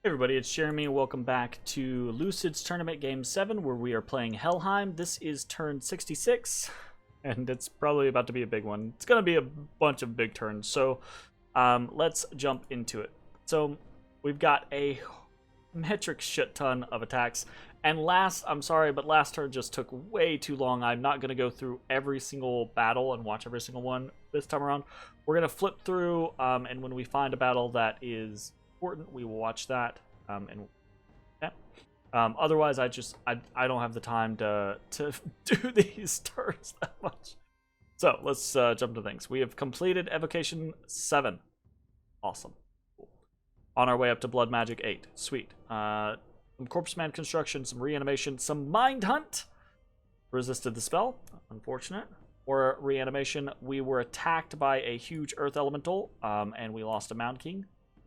Everybody, it's Jeremy. Welcome back to Lucid's Tournament Game 7, where we are playing Helheim. This is turn 66, and it's probably about to be a big one. It's going to be a bunch of big turns, so let's jump into it. So we've got a metric shit ton of attacks, and I'm sorry, but last turn just took way too long. I'm not going to go through every single battle and watch every single one this time around. We're going to flip through, and when we find a battle that is important, we will watch that, otherwise I don't have the time to do these turns that much. So let's jump to things. We have completed Evocation 7. Awesome. Cool. On our way up to Blood Magic 8. Sweet. Some Corpse Man construction, some reanimation, some Mind Hunt. Resisted the spell. Unfortunate. For reanimation, we were attacked by a huge Earth Elemental, and we lost a Mound King.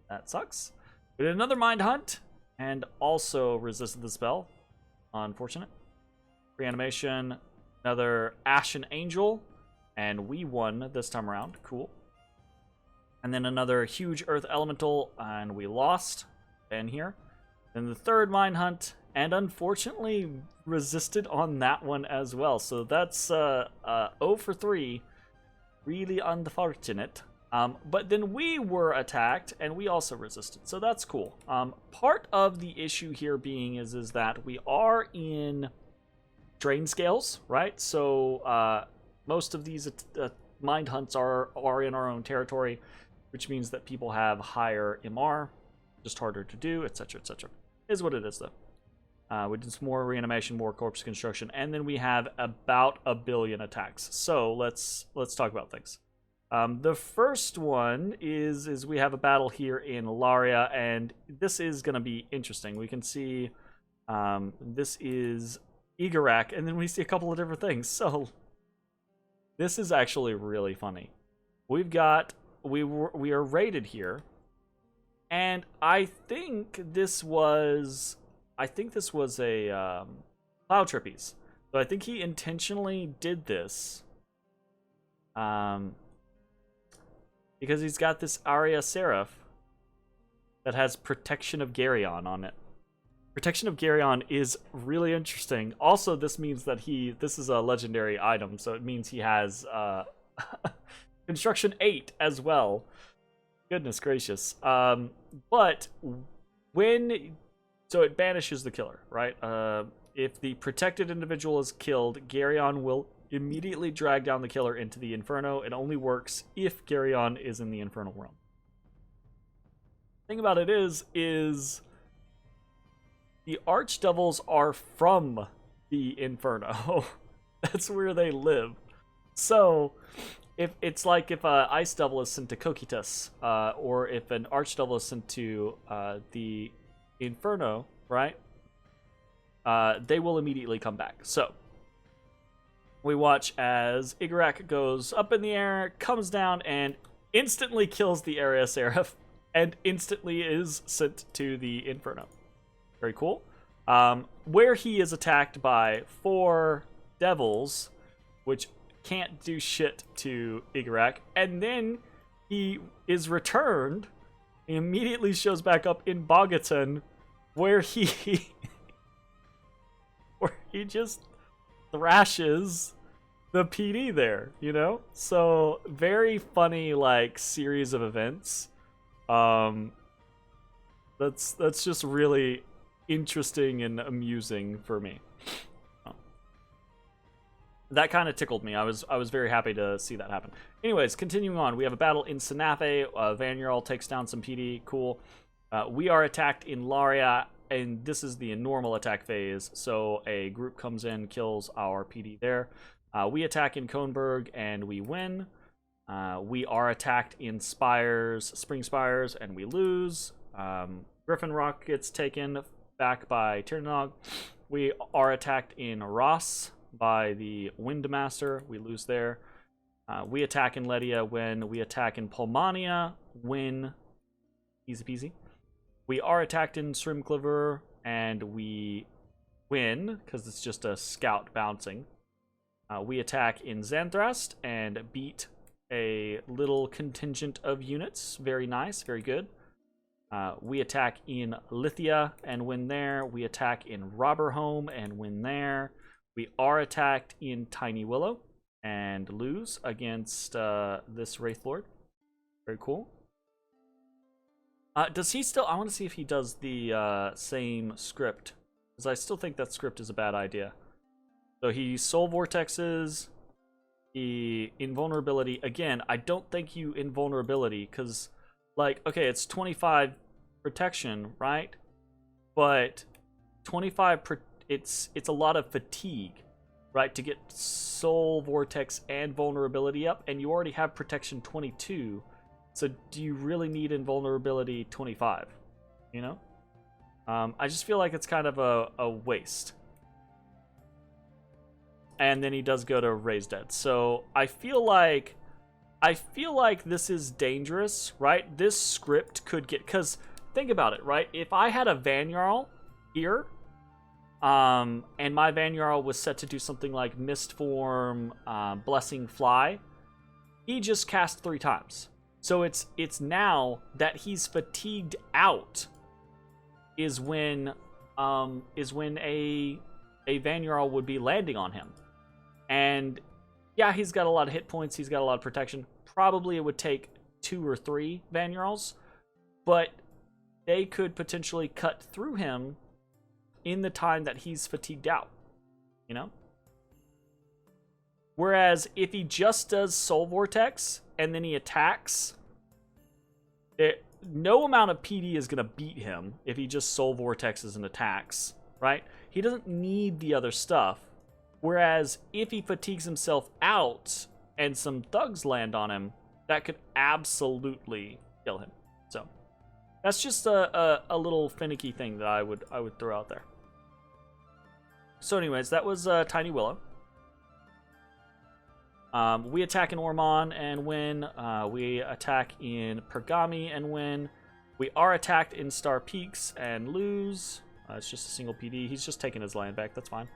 That sucks. We did another Mind Hunt, and also resisted the spell. Unfortunate. Reanimation, another Ashen Angel, and we won this time around. Cool. And then another huge Earth Elemental, and we lost. Ben here. Then the third Mind Hunt, and unfortunately resisted on that one as well. So that's 0 for 3. Really unfortunate. But then we were attacked, and we also resisted, so that's cool. Part of the issue here being is that we are in drain scales, right? So most of these mind hunts are in our own territory, which means that people have higher MR, just harder to do, etc., etc. Is what it is, though. We did some more reanimation, more corpse construction, and then we have about 1 billion attacks. So let's talk about things. The first one is we have a battle here in Laria, and this is going to be interesting. We can see this is Igarak, and then we see a couple of different things. So this is actually really funny. We are rated here, and I think this was a Cloud Trippies. So I think he intentionally did this. Because he's got this Arya Seraph that has Protection of Geryon on it. Protection of Geryon is really interesting. Also, this means that this is a legendary item, so it means he has Construction 8 as well. Goodness gracious. But so it banishes the killer, right? If the protected individual is killed, Geryon will immediately drag down the killer into the Inferno. It only works if Geryon is in the Infernal realm. The thing about it is the Archdevils are from the Inferno. That's where they live. So if it's like if an Ice Devil is sent to Cocytus, or if an Archdevil is sent to the Inferno, right? They will immediately come back. So we watch as Igarak goes up in the air, comes down, and instantly kills the Arya Seraph, and instantly is sent to the Inferno. Very cool. Where he is attacked by 4 devils, which can't do shit to Igarak, and then he is returned. He immediately shows back up in Bogaton, where he just thrashes the PD there, you know? So very funny, like, series of events. That's just really interesting and amusing for me. That kind of tickled me. I was very happy to see that happen. Anyways, continuing on, we have a battle in Sanafe. Vanyarl takes down some PD. Cool. We are attacked in Laria, and this is the normal attack phase. So a group comes in, kills our PD there. We attack in Kohnberg, and we win. We are attacked in Spring Spires, and we lose. Griffin Rock gets taken back by Tirnanog. We are attacked in Ross by the Windmaster. We lose there. We attack in Ledia, win. We attack in Pulmania, win. Easy peasy. We are attacked in Strimcliver, and we win, because it's just a scout bouncing. We attack in Xanthrast and beat a little contingent of units. Very nice, very good. We attack in Lithia and win there. We attack in Robberhome and win there. We are attacked in Tiny Willow and lose against this Wraith Lord. Very cool. Does he still... I want to see if he does the same script, because I still think that script is a bad idea. So he Soul Vortexes, he Invulnerability. Again, I don't think you Invulnerability, because, like, okay, it's 25 protection, right? But 25, it's a lot of fatigue, right? To get Soul Vortex and Vulnerability up, and you already have protection 22. So do you really need Invulnerability 25? You know? I just feel like it's kind of a waste. And then he does go to Raise Dead. So I feel like this is dangerous, right? This script could get... Because think about it, right? If I had a Vanjarl here, and my Vanjarl was set to do something like Mist Form, Blessing Fly, he just cast 3 times. So it's now that he's fatigued out is when a Vanjarl would be landing on him. And yeah, he's got a lot of hit points, he's got a lot of protection. Probably it would take 2 or 3 Vanjarls, but they could potentially cut through him in the time that he's fatigued out, you know? Whereas if he just does Soul Vortex and then he attacks, no amount of PD is going to beat him if he just Soul Vortexes and attacks, right? He doesn't need the other stuff. Whereas if he fatigues himself out and some thugs land on him, that could absolutely kill him. So that's just a little finicky thing that I would throw out there. So anyways, that was Tiny Willow. We attack in Ormond and win. We attack in Pergami and win. We are attacked in Star Peaks and lose. It's just a single PD. He's just taking his land back. That's fine.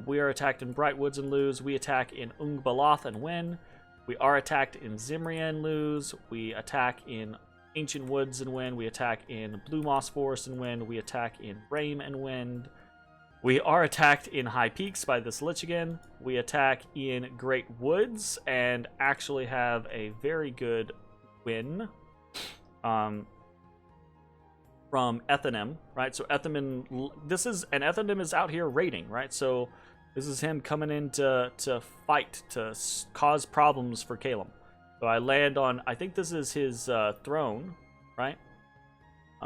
We are attacked in Brightwoods and lose. We attack in Ungbaloth and win. We are attacked in Zimria and lose. We attack in Ancient Woods and win. We attack in Blue Moss Forest and win. We attack in Rame and win. We are attacked in High Peaks by this Lich again. We attack in Great Woods and actually have a very good win from Ethanim, right? So Ethanim, Ethanim is out here raiding, right? So this is him coming in to fight, to cause problems for Calum. So I land on, I think this is his throne, right?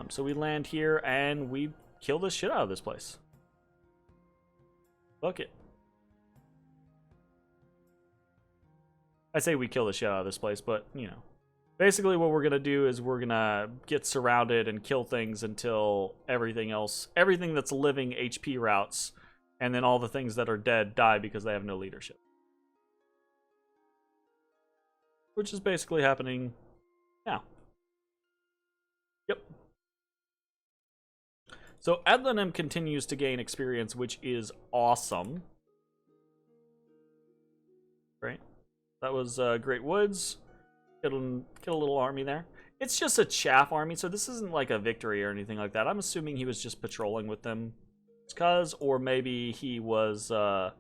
So we land here and we kill the shit out of this place. Fuck it. I say we kill the shit out of this place, but, you know. Basically what we're going to do is we're going to get surrounded and kill things until everything that's living HP routes, and then all the things that are dead die because they have no leadership. Which is basically happening now. Yep. So Adlanim continues to gain experience, which is awesome. Right? That was Great Woods. Get a little army there. It's just a chaff army, so this isn't like a victory or anything like that. I'm assuming he was just patrolling with them. Or maybe he was, I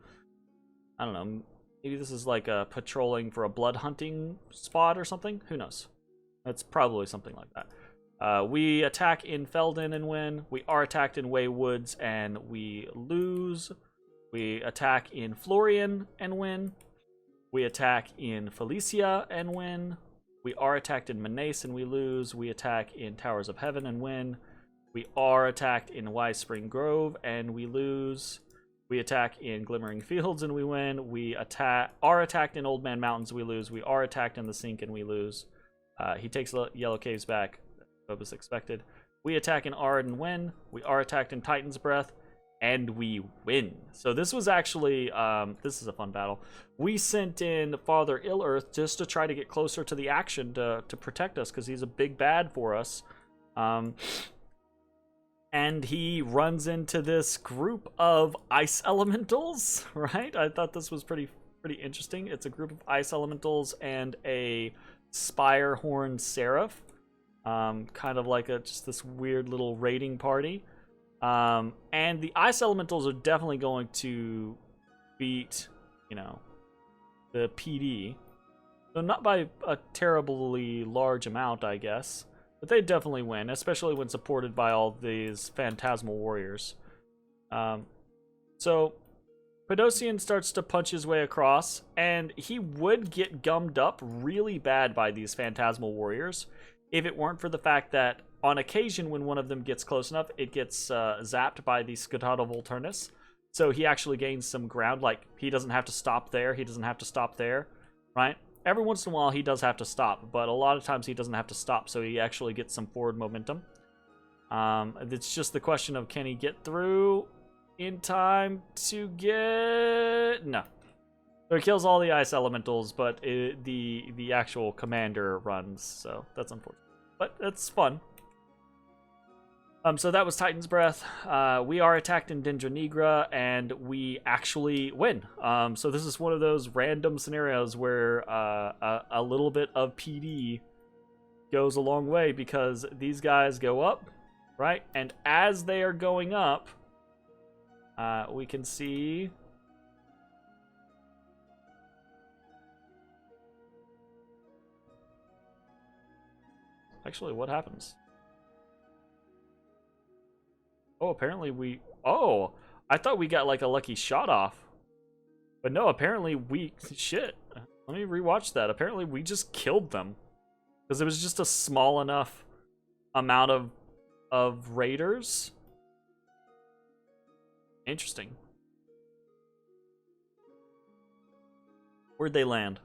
don't know, maybe this is like a patrolling for a blood hunting spot or something. Who knows? That's probably something like that. We attack in Felden and win. We are attacked in Way Woods and we lose. We attack in Florian and win. We attack in Felicia and win. We are attacked in Menace and we lose. We attack in Towers of Heaven and win. We are attacked in Wise Spring Grove and we lose. We attack in Glimmering Fields and we win. We are attacked in Old Man Mountains, we lose. We are attacked in the Sink and we lose. He takes Yellow Caves back. That was expected. We attack in Ard and win. We are attacked in Titan's Breath and we win. So this was actually, this is a fun battle. We sent in Father Ill-Earth just to try to get closer to the action to protect us because he's a big bad for us. And he runs into this group of ice elementals, right? I thought this was pretty interesting. It's a group of ice elementals and a Spire Horn Seraph. kind of like just this weird little raiding party. And the ice elementals are definitely going to beat, you know, the PD. So not by a terribly large amount, I guess. But they definitely win, especially when supported by all these phantasmal warriors. So Pedosian starts to punch his way across, and he would get gummed up really bad by these phantasmal warriors if it weren't for the fact that on occasion when one of them gets close enough, it gets zapped by the Scutado Volturnus. So he actually gains some ground, like he doesn't have to stop there, he doesn't have to stop there, right? Every once in a while he does have to stop, but a lot of times he doesn't have to stop, so he actually gets some forward momentum. It's just the question of, can he get through in time to get... No. So he kills all the ice elementals, but the actual commander runs, so that's unfortunate. But it's fun. So that was Titan's Breath. We are attacked in Dendra Nigra, and we actually win. So this is one of those random scenarios where a little bit of PD goes a long way, because these guys go up, right? And as they are going up, we can see... Actually, what happens? Oh, apparently we... Oh! I thought we got like a lucky shot off. But no, apparently we... Shit. Let me rewatch that. Apparently we just killed them. Because it was just a small enough amount of raiders. Interesting. Where'd they land?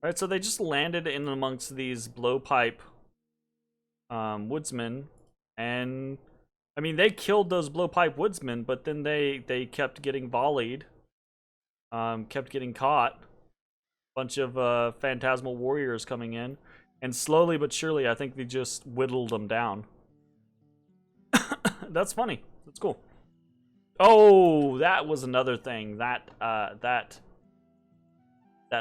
Alright, so they just landed in amongst these blowpipe woodsmen, and I mean they killed those blowpipe woodsmen, but then they kept getting volleyed, kept getting caught. Bunch of phantasmal warriors coming in, and slowly but surely I think they just whittled them down. That's funny. That's cool. Oh, that was another thing. That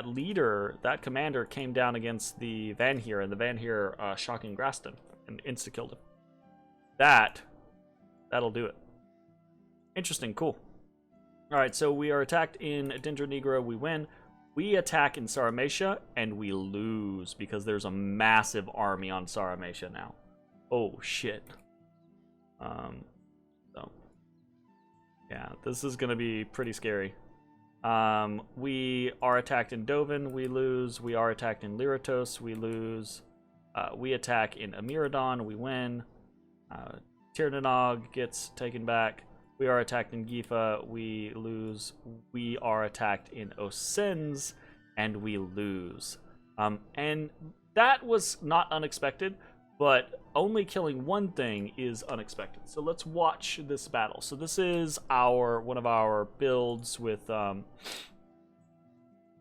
leader, that commander, came down against the Vanheir, and the Vanheir shocking grassed him and insta-killed him. That'll do it. Interesting, cool. Alright, so we are attacked in Dendra Nigra, we win. We attack in Saramatia, and we lose, because there's a massive army on Saramatia now. Oh, shit. So, yeah, this is gonna be pretty scary. We are attacked in Dovin, we lose. We are attacked in Lyratos, we lose. We attack in Amiradon, we win. Tirnanog gets taken back. We are attacked in Gifa, we lose. We are attacked in Osens, and we lose. And that was not unexpected, but only killing one thing is unexpected. So let's watch this battle. So this is one of our builds with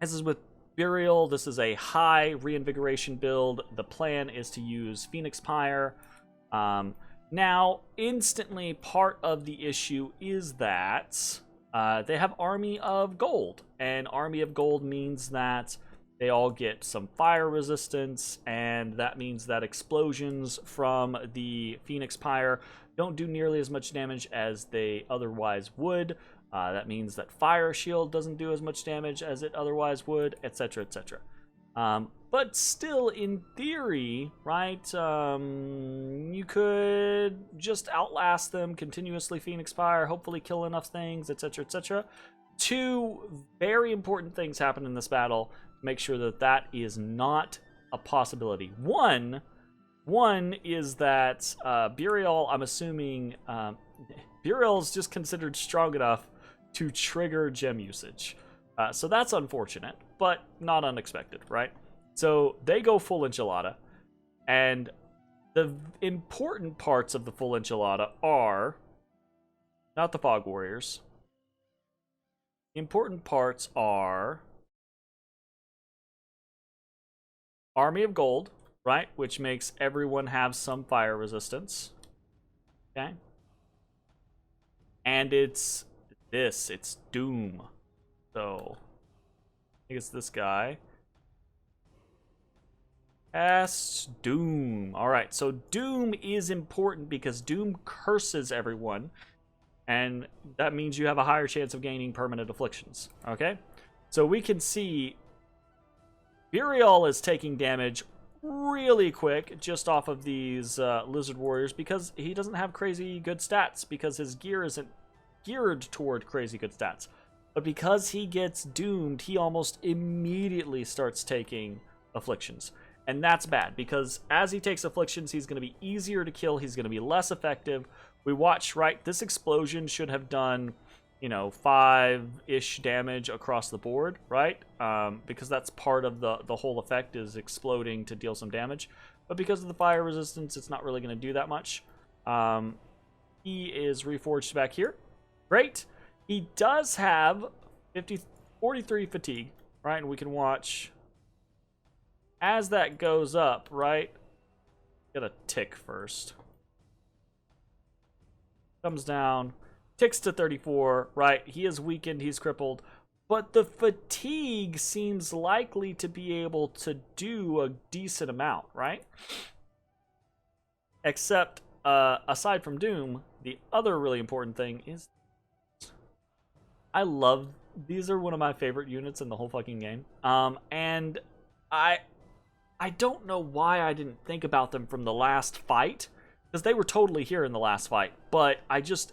this is with Burial. This is a high reinvigoration build. The plan is to use Phoenix Pyre. Now, instantly, part of the issue is that they have Army of Gold, and Army of Gold means that they all get some fire resistance, and that means that explosions from the Phoenix Pyre don't do nearly as much damage as they otherwise would. That means that Fire Shield doesn't do as much damage as it otherwise would, etc., etc. But still, in theory, right, you could just outlast them, continuously Phoenix Fire, hopefully kill enough things, etc., etc. Two very important things happen in this battle. Make sure that that is not a possibility. One is that Burial, I'm assuming, Burial is just considered strong enough to trigger gem usage. So that's unfortunate, but not unexpected, right? So they go full enchilada, and the important parts of the full enchilada are not the Fog Warriors. The important parts are Army of Gold, right? Which makes everyone have some fire resistance. Okay. And it's Doom. So think it's this guy. Cast Doom. Alright, so Doom is important because Doom curses everyone. And that means you have a higher chance of gaining permanent afflictions. Okay? So we can see Burial is taking damage really quick just off of these Lizard Warriors because he doesn't have crazy good stats because his gear isn't geared toward crazy good stats. But because he gets doomed, he almost immediately starts taking afflictions. And that's bad because as he takes afflictions, he's going to be easier to kill. He's going to be less effective. We watch, right? This explosion should have done, 5-ish damage across the board, right? Because that's part of the whole effect is exploding to deal some damage. But because of the fire resistance, it's not really going to do that much. He is reforged back here. Great. He does have 43 fatigue, right? And we can watch as that goes up, right? Get a tick first. Comes down, ticks to 34, right? He is weakened, he's crippled. But the fatigue seems likely to be able to do a decent amount, right? Except, aside from Doom, the other really important thing is these are one of my favorite units in the whole fucking game. And I don't know why I didn't think about them from the last fight, because they were totally here in the last fight, but I just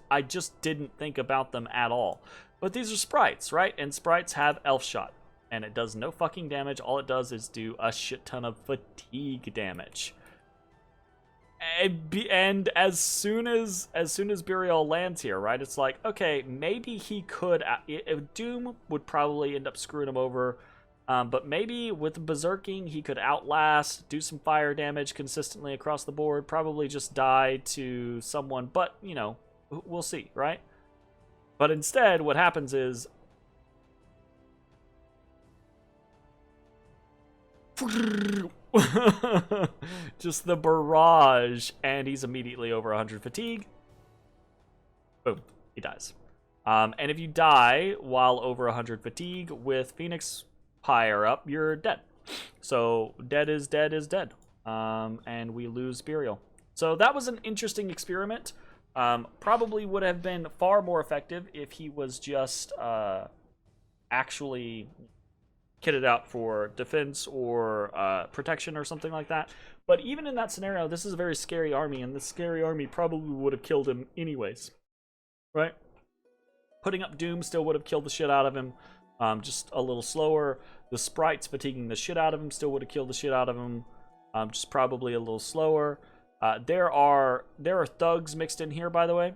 didn't think about them at all. But these are sprites, right? And sprites have elf shot, and it does no fucking damage. All it does is do a shit ton of fatigue damage. And as soon as Burial lands here, right, it's like, okay, maybe he could. Doom would probably end up screwing him over. But maybe with Berserking, he could outlast, do some fire damage consistently across the board, probably just die to someone, but, we'll see, right? But instead, what happens is just the barrage, and he's immediately over 100 fatigue. Boom, he dies. And if you die while over 100 fatigue with Phoenix higher up, you're dead. So dead is dead is dead. And we lose Burial. So that was an interesting experiment. Probably would have been far more effective if he was just actually kitted out for defense or protection or something like that. But even in that scenario, this is a very scary army, and this scary army probably would have killed him anyways. Right? Putting up Doom still would have killed the shit out of him. Just a little slower. The sprites fatiguing the shit out of him still would have killed the shit out of him. Just probably a little slower. There are thugs mixed in here, by the way.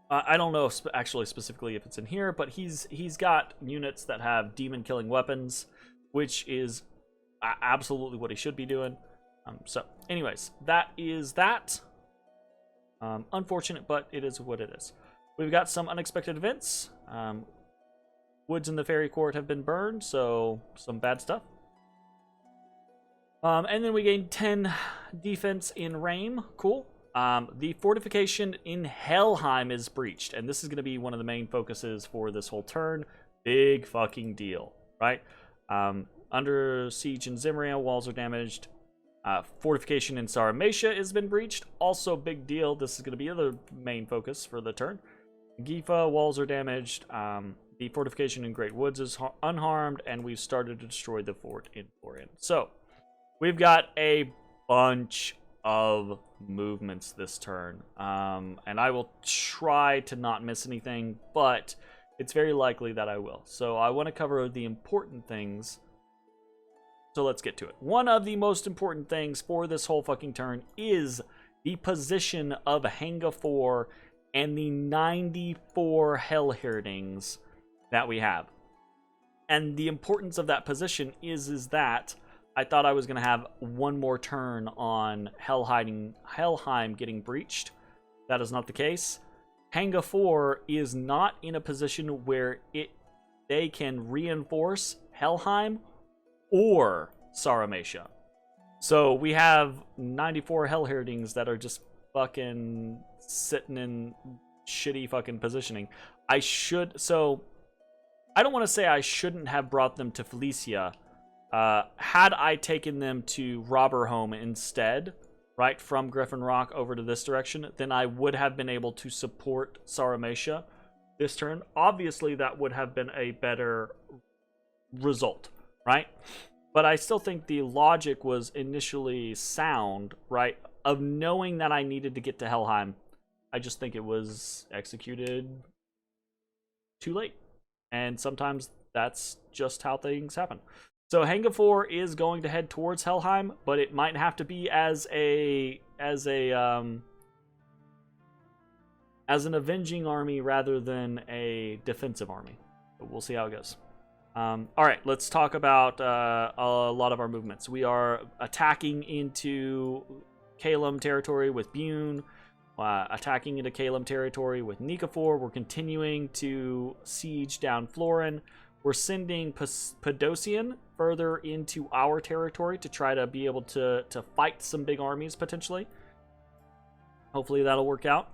I don't know actually specifically if it's in here, but he's got units that have demon killing weapons, which is absolutely what he should be doing. So, anyways, that is that. Unfortunate, but it is what it is. We've got some unexpected events. Woods in the Fairy Court have been burned, so some bad stuff. And then we gained 10 defense in Reim. Cool. The fortification in Helheim is breached, and this is going to be one of the main focuses for this whole turn. Big fucking deal, right? Under siege in Zimria, walls are damaged. Fortification in Sarmatia has been breached. Also big deal. This is going to be the other main focus for the turn. Gifa, walls are damaged. The fortification in Great Woods is unharmed, and we've started to destroy the fort in Florian. So, we've got a bunch of movements this turn. And I will try to not miss anything, but it's very likely that I will. So, I want to cover the important things. So, let's get to it. One of the most important things for this whole fucking turn is the position of Hanga 4 and the 94 Hellherdings that we have. And the importance of that position is that I thought I was going to have one more turn on Helheim getting breached. That is not the case. Hanga 4 is not in a position where they can reinforce Helheim or Sarmatia. So we have 94 Hellherdings that are just fucking sitting in shitty fucking positioning. I don't want to say I shouldn't have brought them to Felicia. Had I taken them to Robberhome instead, right, from Griffin Rock over to this direction, then I would have been able to support Saramatia this turn. Obviously, that would have been a better result, right? But I still think the logic was initially sound, right, of knowing that I needed to get to Helheim. I just think it was executed too late. And sometimes that's just how things happen. So Hengafor is going to head towards Helheim, but it might have to be as an avenging army rather than a defensive army. But we'll see how it goes. All right, let's talk about a lot of our movements. We are attacking into Kalem territory with Bune, attacking into Kalem territory with Nikafor. We're continuing to siege down Florin. We're sending Podosian further into our territory to try to be able to fight some big armies potentially. Hopefully that'll work out.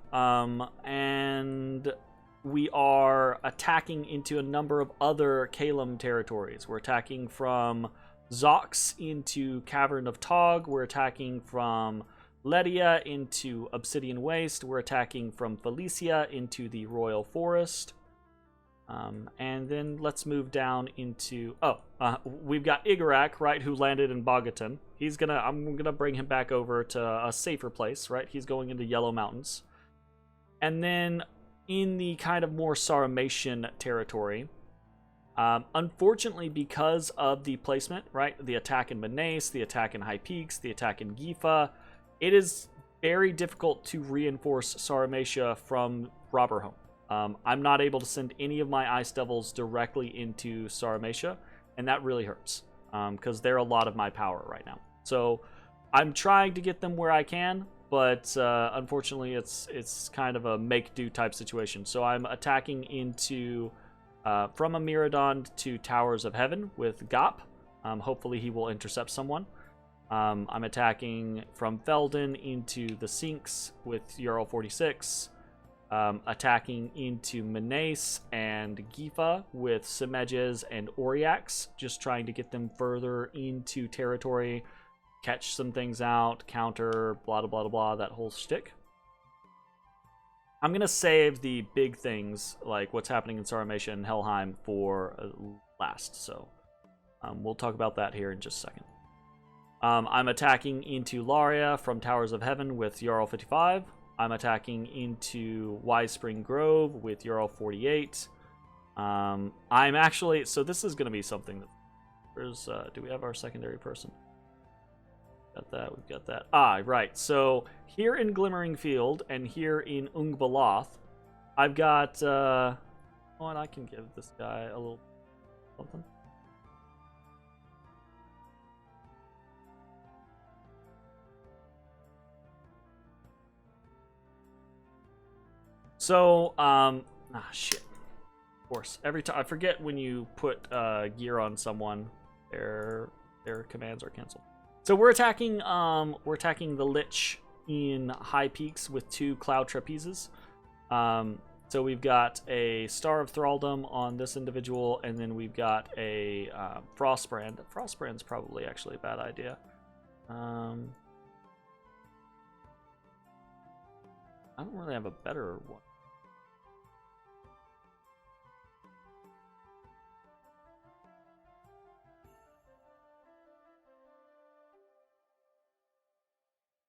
And we are attacking into a number of other Kalem territories. We're attacking from Zox into Cavern of Tog. We're attacking from Ledia into Obsidian Waste. We're attacking from Felicia into the Royal Forest. And then let's move down into... we've got Igarak, right, who landed in Bogaton. I'm gonna bring him back over to a safer place, right? He's going into Yellow Mountains. And then in the kind of more Saramatian territory, unfortunately, because of the placement, right, the attack in Menace, the attack in High Peaks, the attack in Gifa, it is very difficult to reinforce Saramatia from Robberhome. I'm not able to send any of my Ice Devils directly into Saramatia, and that really hurts, because they're a lot of my power right now. So I'm trying to get them where I can, but unfortunately it's kind of a make-do type situation. So I'm attacking into from Amiradon to Towers of Heaven with Gop. Hopefully he will intercept someone. I'm attacking from Felden into the Sinks with Ural 46. Attacking into Menace and Gifa with Simeges and Oriax, just trying to get them further into territory, catch some things out, counter, blah, blah, blah, blah, that whole shtick. I'm going to save the big things, like what's happening in Saramatia and Helheim, for last, so we'll talk about that here in just a second. I'm attacking into Laria from Towers of Heaven with Jarl 55. I'm attacking into Wise Spring Grove with Ural 48. I'm actually... So this is going to be something that... Where's... do we have our secondary person? Got that. We've got that. Right. So here in Glimmering Field and here in Ungbaloth, I've got... oh, and I can give this guy a little something. So, shit. Of course, every time I forget when you put gear on someone, their commands are canceled. So we're attacking the Lich in High Peaks with 2 Cloud Trapezes. So we've got a Star of Thraldom on this individual, and then we've got a Frostbrand. Frostbrand's probably actually a bad idea. I don't really have a better one.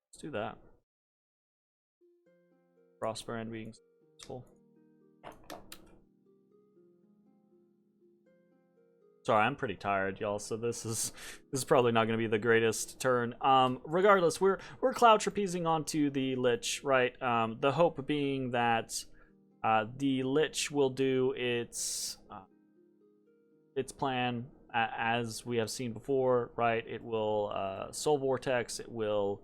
Let's do that. Frostbrand being useful. Sorry, I'm pretty tired, y'all. So this is probably not going to be the greatest turn. Regardless, we're cloud trapezing onto the Lich, right? The hope being that the Lich will do its plan as we have seen before, right? It will Soul Vortex. It will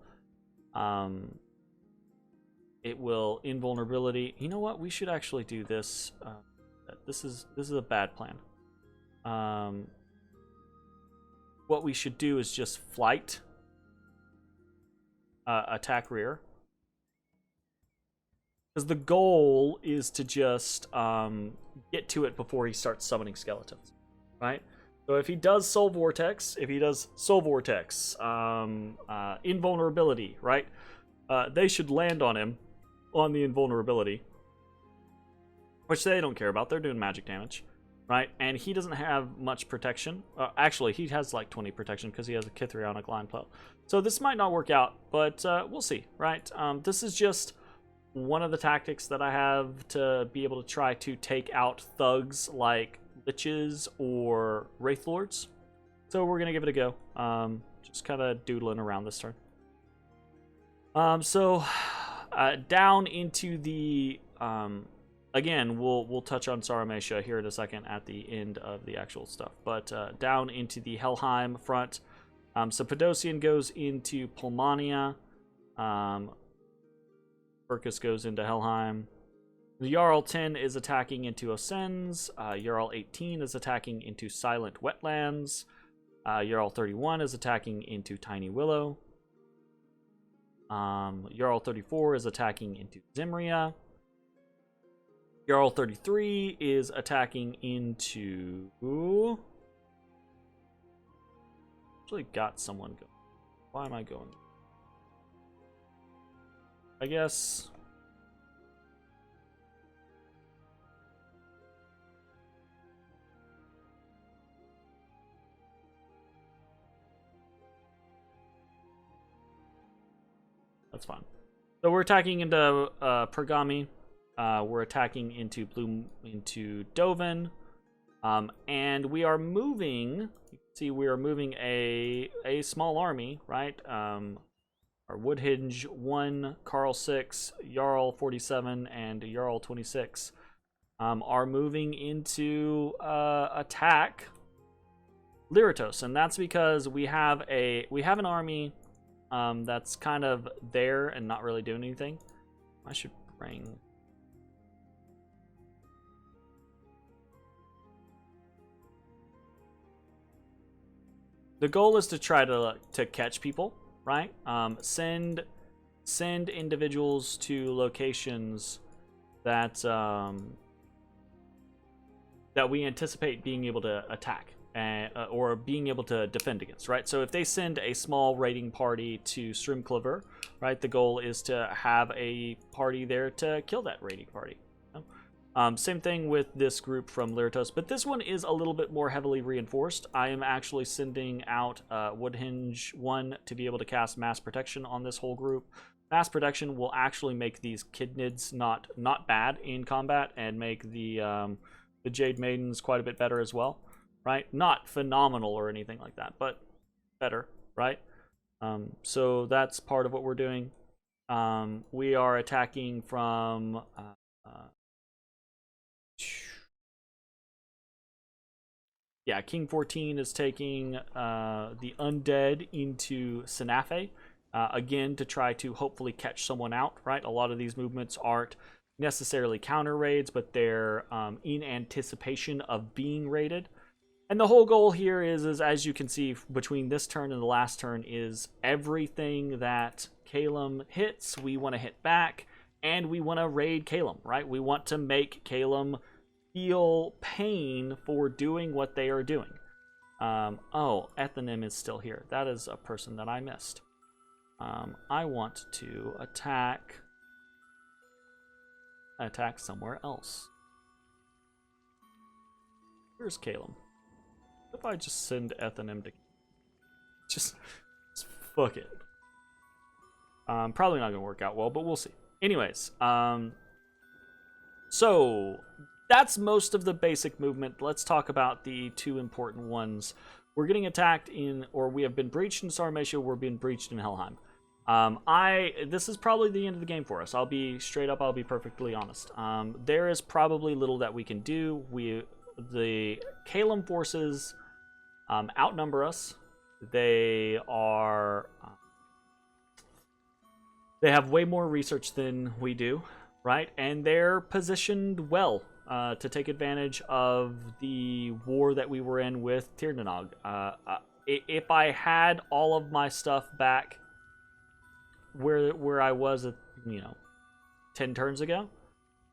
invulnerability. You know what? We should actually do this. This is a bad plan. What we should do is just flight, attack rear, Because the goal is to just get to it before he starts summoning skeletons, right? So if he does Soul Vortex, Invulnerability, right? They should land on him on the Invulnerability, which they don't care about. They're doing magic damage, right? And he doesn't have much protection. Actually, he has like 20 protection because he has a Kithrionic line play. So this might not work out, but we'll see, right? This is just one of the tactics that I have to be able to try to take out thugs like Liches or Wraith Lords. So we're going to give it a go. Just kind of doodling around this turn. Down into the... again, we'll touch on Saramatia here in a second at the end of the actual stuff. But down into the Helheim front. So Podosian goes into Pulmonia. Burkus goes into Helheim. The Jarl 10 is attacking into Ascends. Jarl 18 is attacking into Silent Wetlands. Jarl 31 is attacking into Tiny Willow. Jarl 34 is attacking into Zimria. Jarl 33 is attacking into... Actually got someone going. Why am I going? I guess... That's fine. So we're attacking into Pergami. We're attacking into Dovin. And we are moving... You can see we are moving a small army, right? Our Woodhinge 1, Carl 6, Jarl 47, and Jarl 26 are moving into attack Lyratos, and that's because we have an army that's kind of there and not really doing anything. I should bring... The goal is to try to catch people, right? Send individuals to locations that that we anticipate being able to attack or being able to defend against, right? So if they send a small raiding party to Strimkliver, right, the goal is to have a party there to kill that raiding party. Same thing with this group from Lyratos, but this one is a little bit more heavily reinforced. I am actually sending out Woodhinge 1 to be able to cast Mass Protection on this whole group. Mass Protection will actually make these Kidnids not bad in combat and make the Jade Maidens quite a bit better as well, right? Not phenomenal or anything like that, but better, right? So that's part of what we're doing. We are attacking from... yeah, King 14 is taking the undead into Sinafe, again, to try to hopefully catch someone out, right? A lot of these movements aren't necessarily counter raids, but they're in anticipation of being raided. And the whole goal here is as you can see, between this turn and the last turn, is everything that Calum hits, we want to hit back, and we want to raid Calum, right? We want to make Calum feel pain for doing what they are doing. Oh, Ethenim is still here. That is a person that I missed. I want to attack somewhere else. Here's Calum. What if I just send Ethenim to... Just fuck it. Probably not gonna work out well, but we'll see. Anyways, so that's most of the basic movement. Let's talk about the two important ones. We're getting attacked in, or we have been breached in Sarmatia, we're being breached in Helheim. This is probably the end of the game for us. I'll be straight up, I'll be perfectly honest. There is probably little that we can do. The Calum forces outnumber us. They are... they have way more research than we do, right? And they're positioned well to take advantage of the war that we were in with Tirnanog. If I had all of my stuff back where I was, 10 turns ago,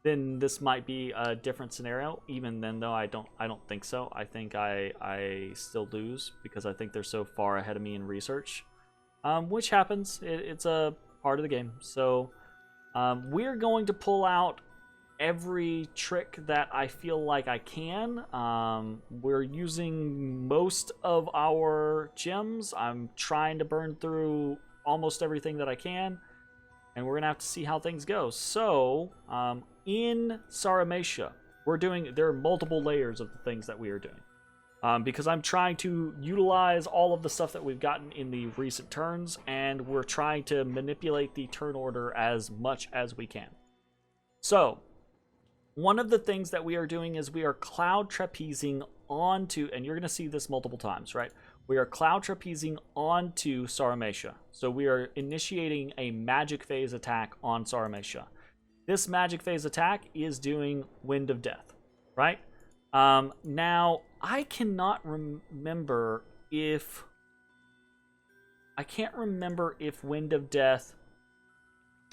then this might be a different scenario. Even then, though, I don't think so. I think I still lose because I think they're so far ahead of me in research, which happens. It's a part of the game. So we're going to pull out every trick that I feel like I can. We're using most of our gems. I'm trying to burn through almost everything that I can, and we're gonna have to see how things go. So in Saramatia, there are multiple layers of the things that we are doing, because I'm trying to utilize all of the stuff that we've gotten in the recent turns, and we're trying to manipulate the turn order as much as we can. So one of the things that we are doing is we are cloud trapezing onto, and you're going to see this multiple times, right? We are cloud trapezing onto Saramatia. So we are initiating a magic phase attack on Saramatia. This magic phase attack is doing Wind of Death, right? Now, I cannot remember if... I can't remember if Wind of Death...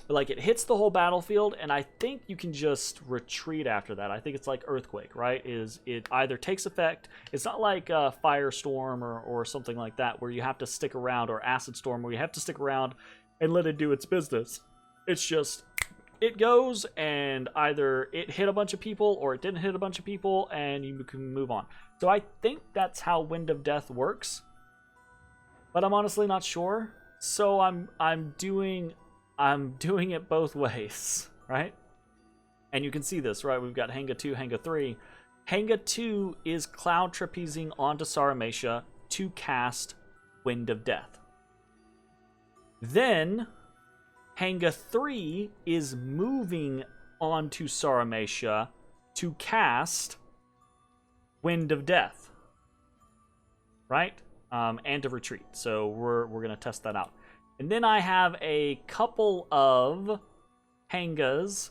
like, it hits the whole battlefield, and I think you can just retreat after that. I think it's like Earthquake, right? It either takes effect. It's not like Firestorm or something like that, where you have to stick around, or Acid Storm, where you have to stick around and let it do its business. It's just, it goes, and either it hit a bunch of people, or it didn't hit a bunch of people, and you can move on. So I think that's how Wind of Death works, but I'm honestly not sure. So I'm doing it both ways, right? And you can see this, right? We've got Hanga 2, Hanga 3. Hanga 2 is cloud trapezing onto Saramatia to cast Wind of Death. Then Hanga 3 is moving onto Saramatia to cast Wind of Death, right? And to retreat. So we're gonna test that out. And then I have a couple of Hangas,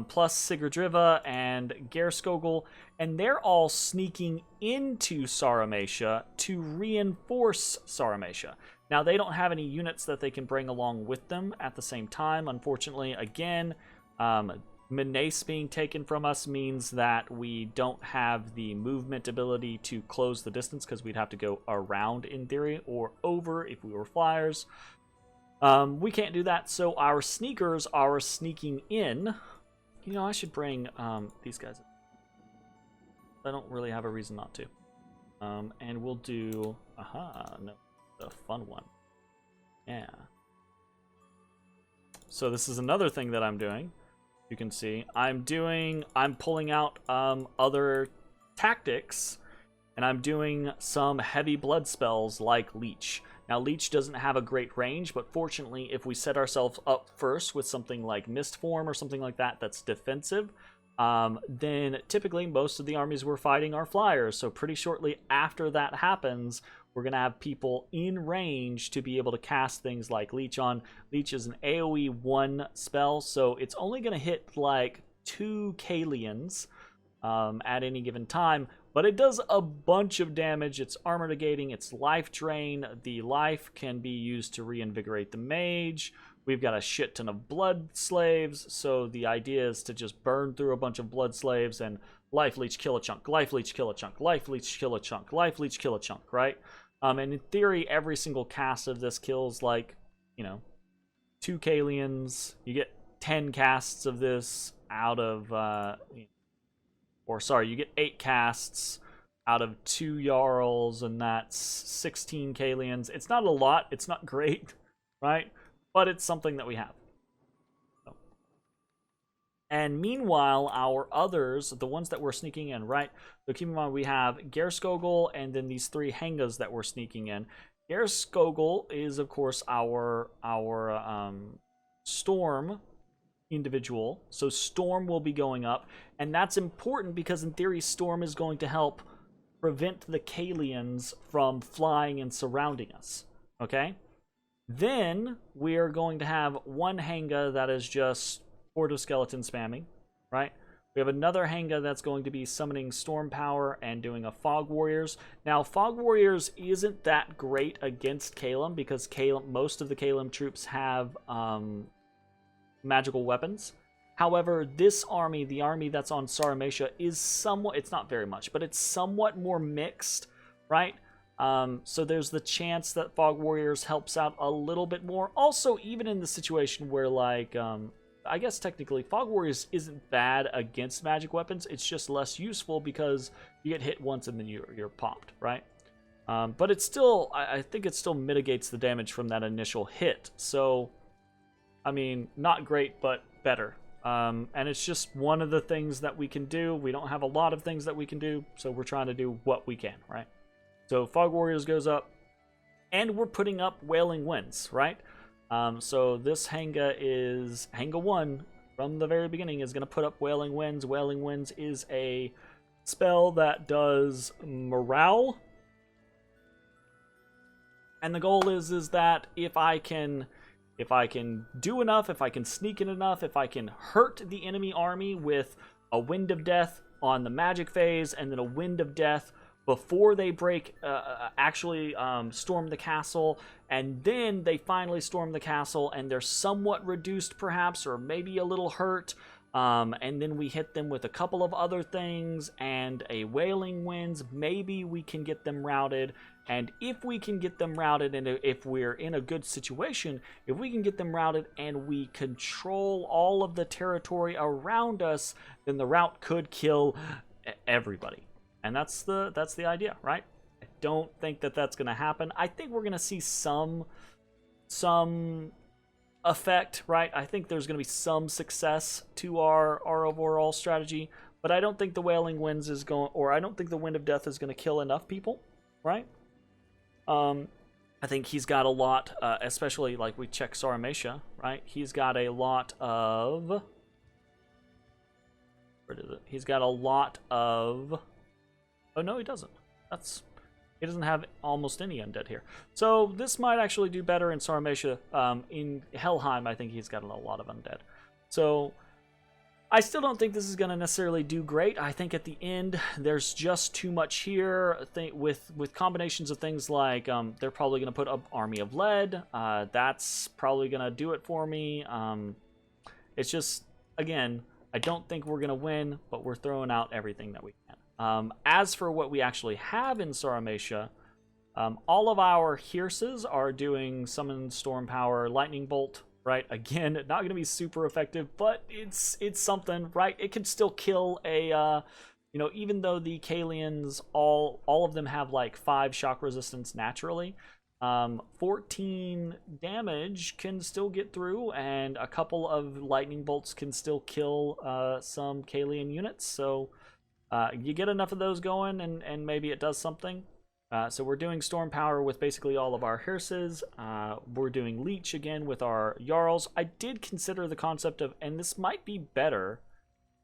plus Sigurdriva and Gerskogel, and they're all sneaking into Saramatia to reinforce Saramatia. Now, they don't have any units that they can bring along with them at the same time. Unfortunately, again, Menace being taken from us means that we don't have the movement ability to close the distance, because we'd have to go around in theory, or over if we were flyers. We can't do that, so our sneakers are sneaking in. You know, I should bring these guys. I don't really have a reason not to. And we'll do... no, the fun one. Yeah. So this is another thing that I'm doing. You can see I'm pulling out other tactics, and I'm doing some heavy blood spells like Leech. Now, Leech doesn't have a great range, but fortunately, if we set ourselves up first with something like Mist Form or something like that that's defensive, then typically most of the armies we're fighting are flyers. So pretty shortly after that happens, we're going to have people in range to be able to cast things like Leech on. Leech is an AoE 1 spell, so it's only going to hit like 2 Kalians at any given time. But it does a bunch of damage. It's armor negating, it's life drain. The life can be used to reinvigorate the mage. We've got a shit ton of blood slaves, so the idea is to just burn through a bunch of blood slaves and life leech, kill a chunk, life leech, kill a chunk, life leech, kill a chunk, life leech, kill a chunk, right? And in theory, every single cast of this kills like, 2 Kalians. You get 10 casts of this out of... you get 8 casts out of 2 Jarls, and that's 16 Kalians. It's not a lot, it's not great, right? But it's something that we have. So. And meanwhile, our others, the ones that we're sneaking in, right? So keep in mind, we have Gerskogel and then these 3 Hangas that we're sneaking in. Gerskogel is, of course, our Storm individual, so Storm will be going up, and that's important because in theory Storm is going to help prevent the Kalians from flying and surrounding us, okay? Then we are going to have one Hanga that is just Horde of Skeleton spamming, right? We have another Hanga that's going to be summoning Storm Power and doing a Fog Warriors. Now, Fog Warriors isn't that great against Kalem because most of the Kalem troops have magical weapons. However, this army, the army that's on Sarmatia, is somewhat, it's not very much, but it's somewhat more mixed, right? So there's the chance that Fog Warriors helps out a little bit more. Also, even in the situation where, like, I guess technically Fog Warriors isn't bad against magic weapons, it's just less useful because you get hit once and then you're popped, right? But it's still, I think it still mitigates the damage from that initial hit. So, I mean, not great, but better. And it's just one of the things that we can do. We don't have a lot of things that we can do, so we're trying to do what we can, right? So Fog Warriors goes up, and we're putting up Wailing Winds, right? So this Hanga 1 from the very beginning is going to put up Wailing Winds. Wailing Winds is a spell that does morale. And the goal is that if I can do enough, if I can sneak in enough, if I can hurt the enemy army with a Wind of Death on the magic phase, and then a Wind of Death before they actually storm the castle, and then they finally storm the castle, and they're somewhat reduced perhaps, or maybe a little hurt, and then we hit them with a couple of other things, and a Wailing Winds, maybe we can get them routed. And if we can get them routed, and if we're in a good situation, if we can get them routed and we control all of the territory around us, then the rout could kill everybody. And that's the idea, right? I don't think that that's going to happen. I think we're going to see some effect, right? I think there's going to be some success to our overall strategy, but I don't think the Wailing Winds is going, or I don't think the Wind of Death is going to kill enough people, right? I think he's got a lot, especially like we check Sarmatia, right? He's got a lot of, where is it? He's got a lot of, oh no, he doesn't. He doesn't have almost any undead here. So this might actually do better in Sarmatia. In Helheim, I think he's got a lot of undead. So I still don't think this is going to necessarily do great. I think at the end, there's just too much here. I think with combinations of things like they're probably going to put up Army of Lead. That's probably going to do it for me. It's just, again, I don't think we're going to win, but we're throwing out everything that we can. As for what we actually have in Sarmatia, all of our Hearses are doing Summon Storm Power, Lightning Bolt, right? Again, not going to be super effective, but it's something, right? It can still kill a, even though the Kalians, all of them have like 5 shock resistance naturally, 14 damage can still get through, and a couple of lightning bolts can still kill some Kalian units. So you get enough of those going, and maybe it does something. So we're doing Storm Power with basically all of our Hearses. We're doing Leech again with our Jarls. I did consider the concept of, and this might be better,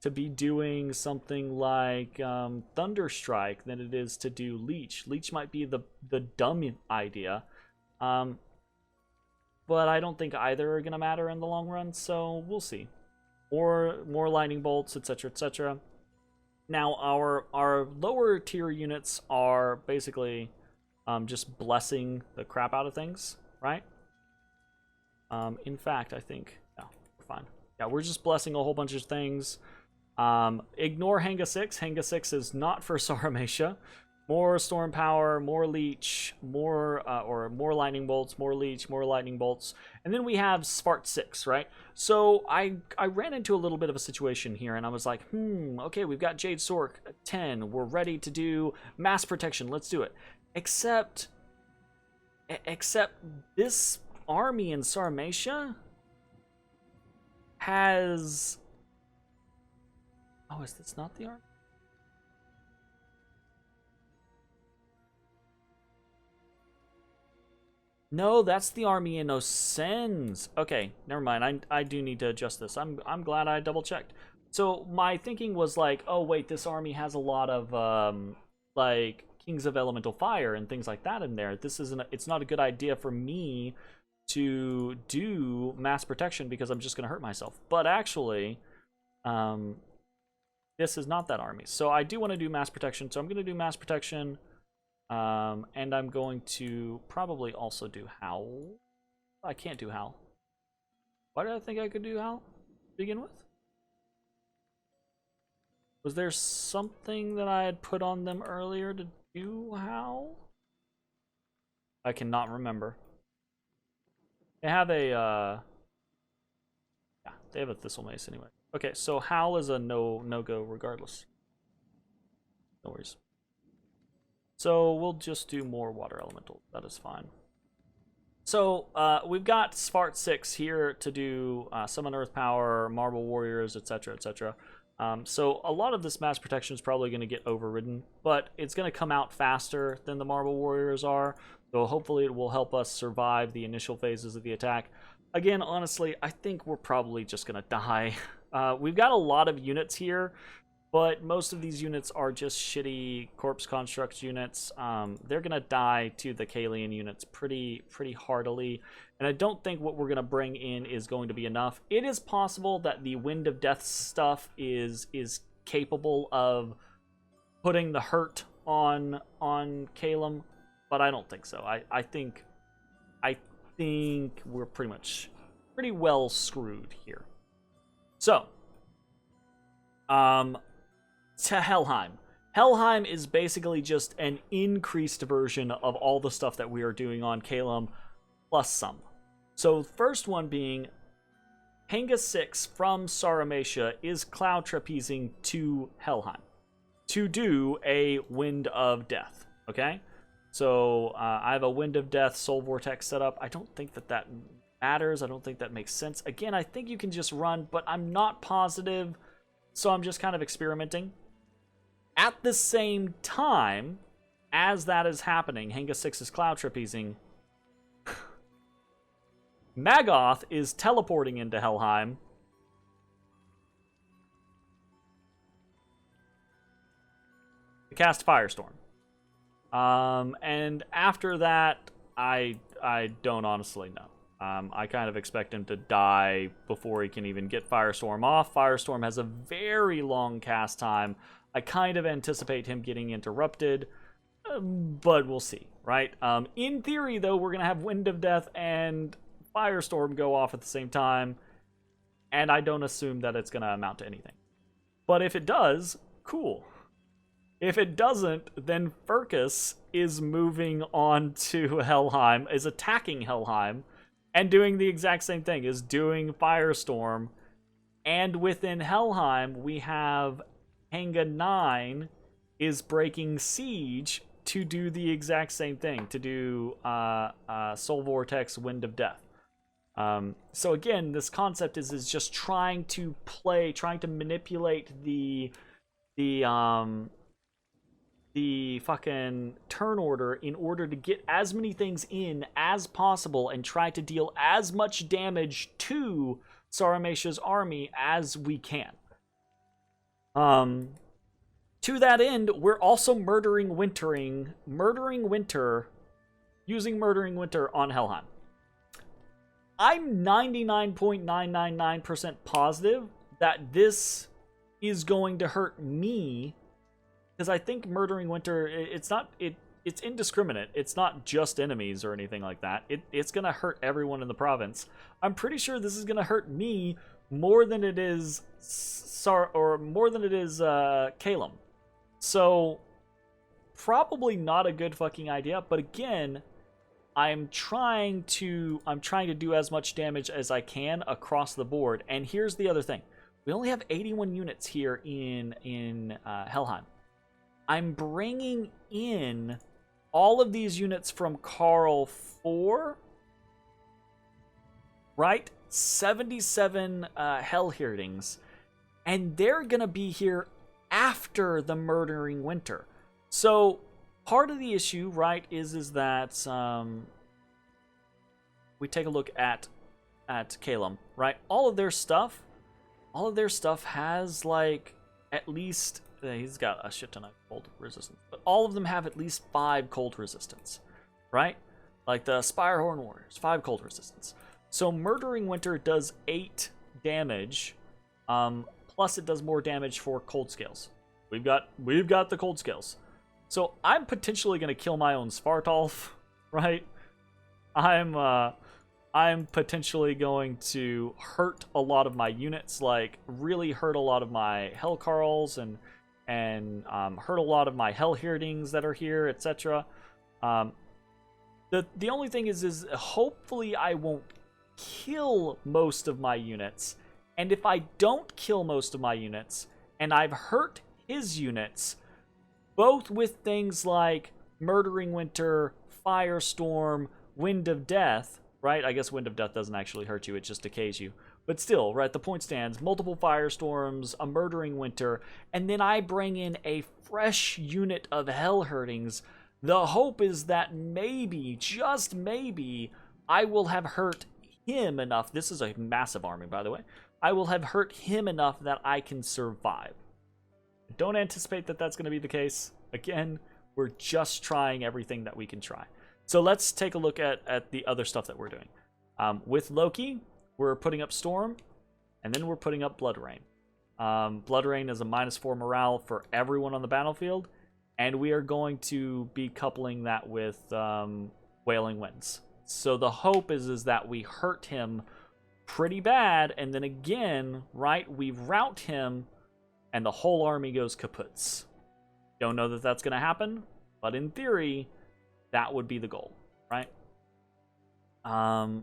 to be doing something like Thunderstrike than it is to do Leech. Leech might be the dumb idea. But I don't think either are going to matter in the long run, so we'll see. Or more Lightning Bolts, etc., etc. Now, our lower tier units are basically just blessing the crap out of things, right? In fact, I think, no, we're fine. Yeah, we're just blessing a whole bunch of things. Ignore Hanga 6. Hanga 6 is not for Sarmatia. More Storm Power, more Leech, more Lightning Bolts, more Leech, more Lightning Bolts. And then we have Svart 6, right? So I ran into a little bit of a situation here, and I was like, okay, we've got Jade Sork 10. We're ready to do Mass Protection. Let's do it. Except this army in Sarmatia has... Oh, is this not the army? No, that's the army in Osens. Okay, never mind. I do need to adjust this. I'm glad I double checked. So my thinking was like, oh wait, this army has a lot of like Kings of Elemental Fire and things like that in there. It's not a good idea for me to do Mass Protection because I'm just gonna hurt myself. But actually, this is not that army. So I do want to do Mass Protection. So I'm gonna do Mass Protection. And I'm going to probably also do Howl. I can't do Howl. Why did I think I could do Howl to begin with? Was there something that I had put on them earlier to do, Hal? I cannot remember. They have a, yeah, they have a Thistle Mace anyway. Okay, so Hal is a no-go regardless. No worries. So we'll just do more Water Elemental. That is fine. So we've got Svart 6 here to do Summon Earth Power, Marble Warriors, etc., etc. So a lot of this mass protection is probably going to get overridden, but it's going to come out faster than the Marble Warriors are, so hopefully it will help us survive the initial phases of the attack. Again, honestly, I think we're probably just going to die. We've got a lot of units here, but most of these units are just shitty Corpse Construct units. They're going to die to the Kalian units pretty heartily, and I don't think what we're going to bring in is going to be enough. It is possible that the Wind of Death stuff is capable of putting the hurt on Kalem, but I don't think so. I think we're pretty well screwed here. So, to Helheim. Helheim is basically just an increased version of all the stuff that we are doing on Kalem, plus some. So first one being, Hanga 6 from Saramatia is cloud trapezing to Helheim to do a Wind of Death, okay? So I have a Wind of Death Soul Vortex set up. I don't think that matters. I don't think that makes sense. Again, I think you can just run, but I'm not positive, so I'm just kind of experimenting. At the same time as that is happening, Hanga 6 is cloud trapezing. Magoth is teleporting into Helheim. To cast Firestorm. And after that, I don't honestly know. I kind of expect him to die before he can even get Firestorm off. Firestorm has a very long cast time. I kind of anticipate him getting interrupted, but we'll see, right? In theory, though, we're going to have Wind of Death and Firestorm go off at the same time, and I don't assume that it's going to amount to anything. But if it does, cool. If it doesn't, then Furcus is moving on to Helheim, is attacking Helheim, and doing the exact same thing, is doing Firestorm. And within Helheim, we have Hanga 9 is breaking Siege to do the exact same thing, to do Soul Vortex Wind of Death. So again, this concept is just trying to manipulate the fucking turn order in order to get as many things in as possible and try to deal as much damage to Saramatia's army as we can. To that end, we're also using Murdering Winter on Helheim. I'm 99.999% positive that this is going to hurt me, because I think Murdering Winter, it's indiscriminate. It's not just enemies or anything like that. It's gonna hurt everyone in the province. I'm pretty sure this is gonna hurt me more than it is Kalem. So probably not a good fucking idea, but again, I'm trying to do as much damage as I can across the board. And here's the other thing. We only have 81 units here in Helheim. I'm bringing in all of these units from Karl 4, right? 77 Hellhirdings, and they're gonna be here after the Murdering Winter. So part of the issue, right, is that we take a look at Kalem, right? All of their stuff has like at least, he's got a shit ton of cold resistance, but all of them have at least 5 cold resistance, right? Like the Spirehorn Warriors, 5 cold resistance. So Murdering Winter does 8 damage, plus it does more damage for cold scales. We've got the cold scales. So I'm potentially going to kill my own Svartalf, right? I'm I'm potentially going to hurt a lot of my units, like really hurt a lot of my Hellcarls and hurt a lot of my Hellhirdings that are here, etc. The only thing is hopefully I won't kill most of my units. And if I don't kill most of my units, and I've hurt his units, both with things like Murdering Winter, Firestorm, Wind of Death, right? I guess Wind of Death doesn't actually hurt you, it just decays you. But still, right, the point stands, multiple Firestorms, a Murdering Winter, and then I bring in a fresh unit of Hellhirdings. The hope is that maybe, just maybe, I will have hurt him enough. This is a massive army, by the way. I will have hurt him enough that I can survive. Don't anticipate that that's going to be the case. Again, we're just trying everything that we can try. So let's take a look at the other stuff that we're doing. With Loki, we're putting up Storm, and then we're putting up Blood Rain. Blood Rain is a -4 morale for everyone on the battlefield, and we are going to be coupling that with Wailing Winds. So the hope is that we hurt him pretty bad, and then again, right, we rout him, and the whole army goes kaputs. Don't know that that's going to happen, but in theory, that would be the goal, right?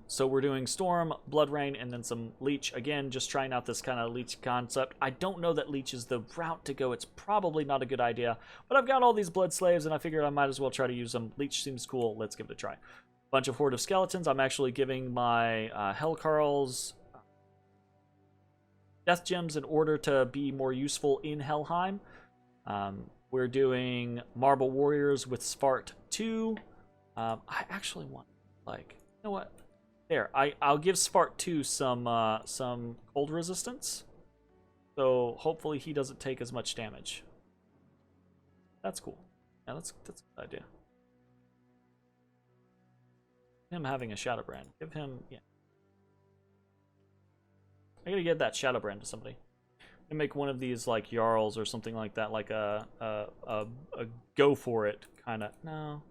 So we're doing Storm, Blood Rain, and then some Leech. Again, just trying out this kind of Leech concept. I don't know that Leech is the route to go. It's probably not a good idea, but I've got all these Blood Slaves, and I figured I might as well try to use them. Leech seems cool. Let's give it a try. Bunch of Horde of Skeletons. I'm actually giving my Hellcarls Death Gems in order to be more useful in Helheim. We're doing Marble Warriors with Spart 2. I actually want, like, you know what? There, I'll give Spart 2 some cold resistance. So hopefully he doesn't take as much damage. That's cool. Yeah, that's a good idea. Him having a Shadowbrand. Give him, yeah. I gotta get that Shadowbrand to somebody. And make one of these like Jarls or something like that, like a go for it kind of. No.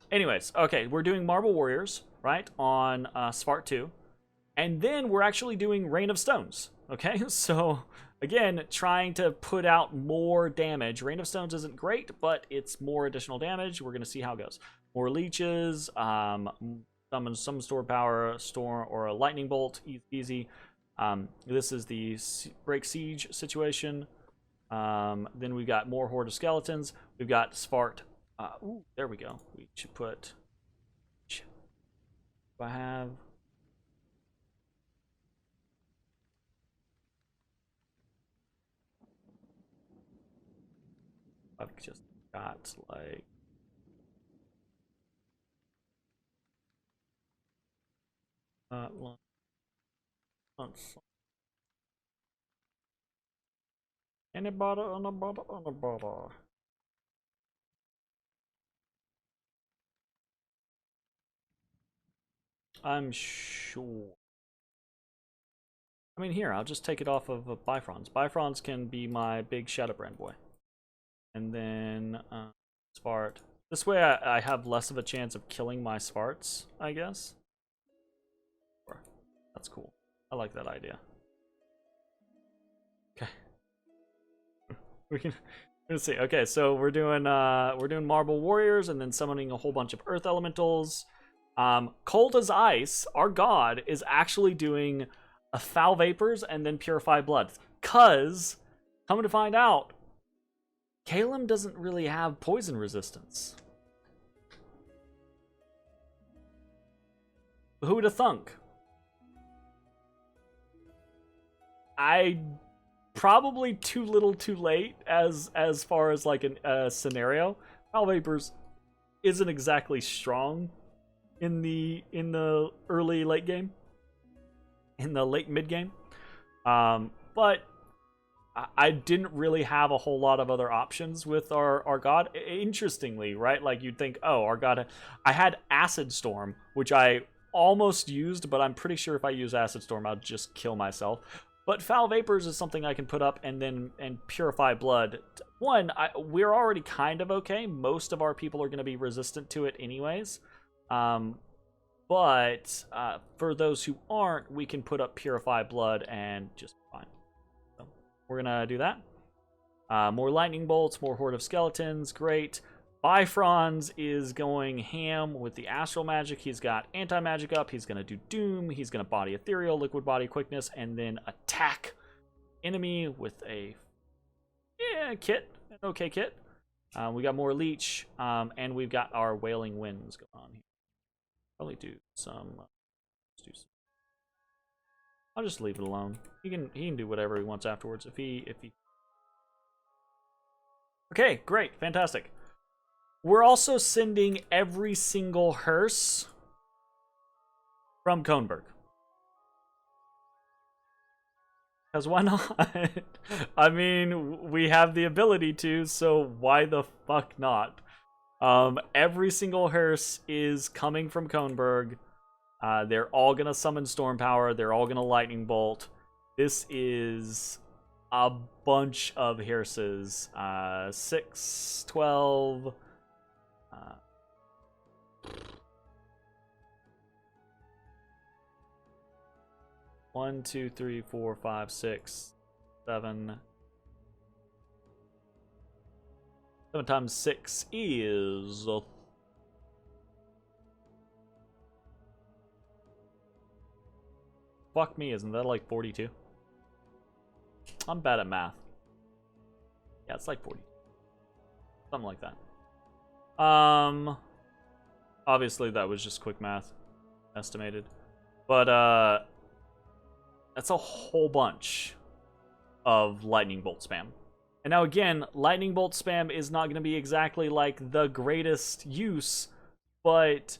Anyways, okay, we're doing Marble Warriors, right, on Spart 2. And then we're actually doing Rain of Stones, okay? So, again, trying to put out more damage. Rain of Stones isn't great, but it's more additional damage. We're going to see how it goes. More leeches, summon some store power, storm, or a lightning bolt, easy. This is the break siege situation. Then we've got more Horde of Skeletons. We've got Spart. Ooh, there we go. We should put. Do I have? I've just got like. Anybody on the bottom? I'm sure. I mean, here, I'll just take it off of Bifrons. Bifrons can be my big Shadowbrand boy. And then Spart. This way I have less of a chance of killing my Sparts, I guess. That's cool. I like that idea. Okay. Let's see. Okay, so we're doing Marble Warriors and then summoning a whole bunch of Earth Elementals. Cold as Ice, our god, is actually doing a Foul Vapors and then Purify Blood. Cause, coming to find out, Calum doesn't really have poison resistance. Who would have thunk? I probably too little too late as far as like a scenario. Foul Vapors isn't exactly strong in the early late game, in the late mid game, but I didn't really have a whole lot of other options with our god. Interestingly, right, like you'd think, oh, our god, I had Acid Storm, which I almost used, but I'm pretty sure if I use Acid Storm I'll just kill myself. But Foul Vapors is something I can put up, and then Purify Blood. One, we're already kind of okay. Most of our people are going to be resistant to it anyways. But But for those who aren't, we can put up Purify Blood and just fine. So we're gonna do that. More lightning bolts, more horde of skeletons, great. Bifrons is going ham with the astral magic. He's got anti-magic up. He's gonna do doom. He's gonna body ethereal, liquid body quickness, and then attack enemy with a kit, an okay kit. We got more leech, and we've got our wailing winds going on here. Probably do some. I'll just leave it alone. He can do whatever he wants afterwards if he. Okay, great, fantastic. We're also sending every single hearse from Kronberg. Because why not? I mean, we have the ability to, so why the fuck not? Every single hearse is coming from Kronberg. They're all gonna summon Storm Power. They're all gonna Lightning Bolt. This is a bunch of hearses. 6, 12... 1, 2, 3, 4, 5, 6, 7. 7 times 6 is... Fuck me, isn't that like 42? I'm bad at math. Yeah, it's like 40. Something like that. Obviously that was just quick math. Estimated. But, that's a whole bunch of lightning bolt spam. And now again, lightning bolt spam is not going to be exactly like the greatest use, but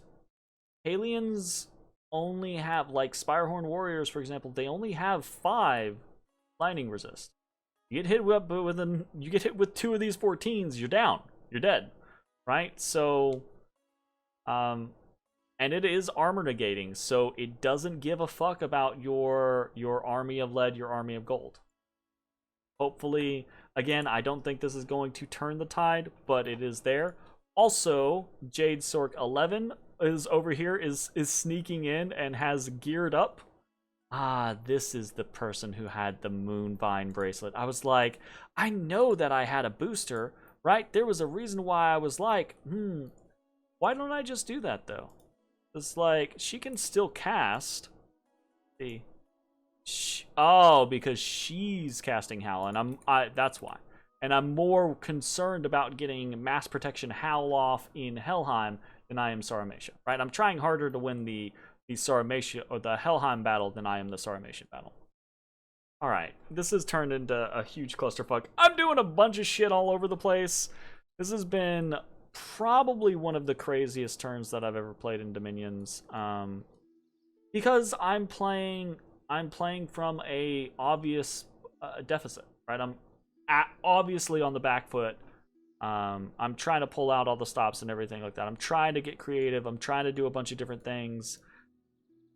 aliens only have, like Spirehorn Warriors, for example, they only have 5 lightning resist. You get hit with 2 of these 14s, you're down. You're dead. Right? So, and it is armor negating, so it doesn't give a fuck about your army of lead, your army of gold. Hopefully, again, I don't think this is going to turn the tide, but it is there. Also, Jade Sork 11 is over here, is sneaking in and has geared up. Ah, this is the person who had the Moonvine bracelet. I was like, I know that I had a booster, right? There was a reason why I was like, why don't I just do that, though? It's like, she can still cast. See. Oh, because she's casting Howl, and that's why. And I'm more concerned about getting Mass Protection Howl off in Helheim than I am Saramation, right? I'm trying harder to win the Saramation, or the Helheim battle, than I am the Saramation battle. Alright, this has turned into a huge clusterfuck. I'm doing a bunch of shit all over the place. This has been probably one of the craziest turns that I've ever played in Dominions, because I'm playing from a obvious deficit, right? I'm obviously on the back foot. I'm trying to pull out all the stops and everything like that. I'm trying to get creative. I'm trying to do a bunch of different things.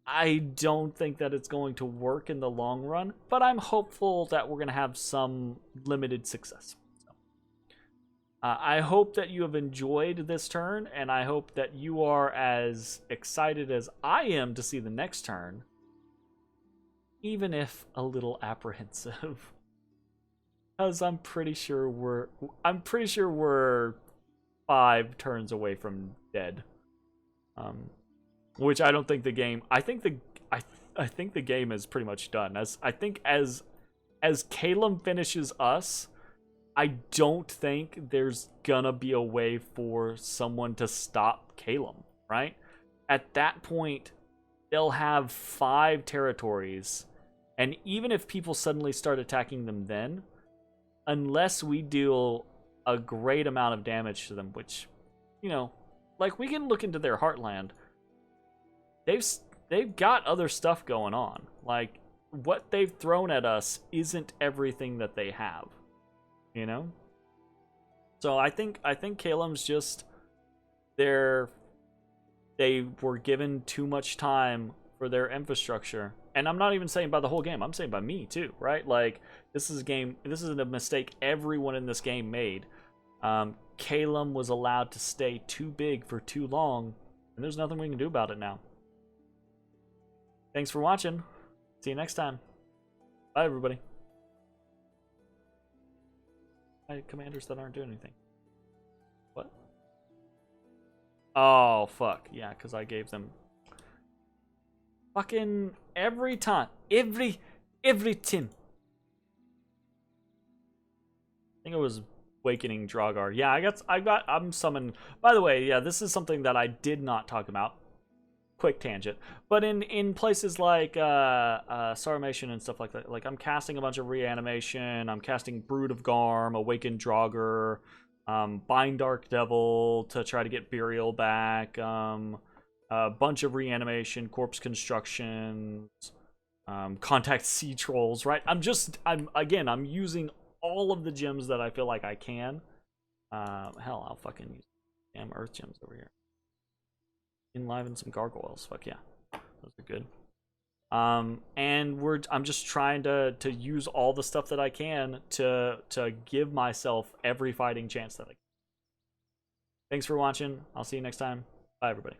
I don't think that it's going to work in the long run, but I'm hopeful that we're going to have some limited success. I hope that you have enjoyed this turn, and I hope that you are as excited as I am to see the next turn, even if a little apprehensive. Because I'm pretty sure we're 5 turns away from dead. Which I don't think the game. I think the game is pretty much done. As Calum finishes us, I don't think there's gonna be a way for someone to stop Calum, right? At that point, they'll have 5 territories, and even if people suddenly start attacking them then, unless we deal a great amount of damage to them, which, you know, like, we can look into their heartland. They've got other stuff going on. Like, what they've thrown at us isn't everything that they have. You know? So I think Calum's just they were given too much time for their infrastructure. And I'm not even saying by the whole game, I'm saying by me too, right? Like, this is a mistake everyone in this game made. Calum was allowed to stay too big for too long, and there's nothing we can do about it now. Thanks for watching. See you next time. Bye, everybody. Commanders that aren't doing anything. What? Oh, fuck. Yeah, because I gave them... Fucking every time. Every time. I think it was Awakening Draugr. Yeah, I'm summoned. By the way, yeah, this is something that I did not talk about. Quick tangent. But in places like Saramation and stuff like that, like I'm casting a bunch of reanimation, I'm casting Brood of Garm, Awakened Draugr, Bind Dark Devil to try to get Burial back, a bunch of reanimation, corpse constructions, contact sea trolls, right? I'm using all of the gems that I feel like I can. Hell, I'll fucking use damn earth gems over here. Enliven some gargoyles. Fuck yeah, those are good. And I'm just trying to use all the stuff that I can to give myself every fighting chance that I can. Thanks for watching. I'll see you next time. Bye, everybody.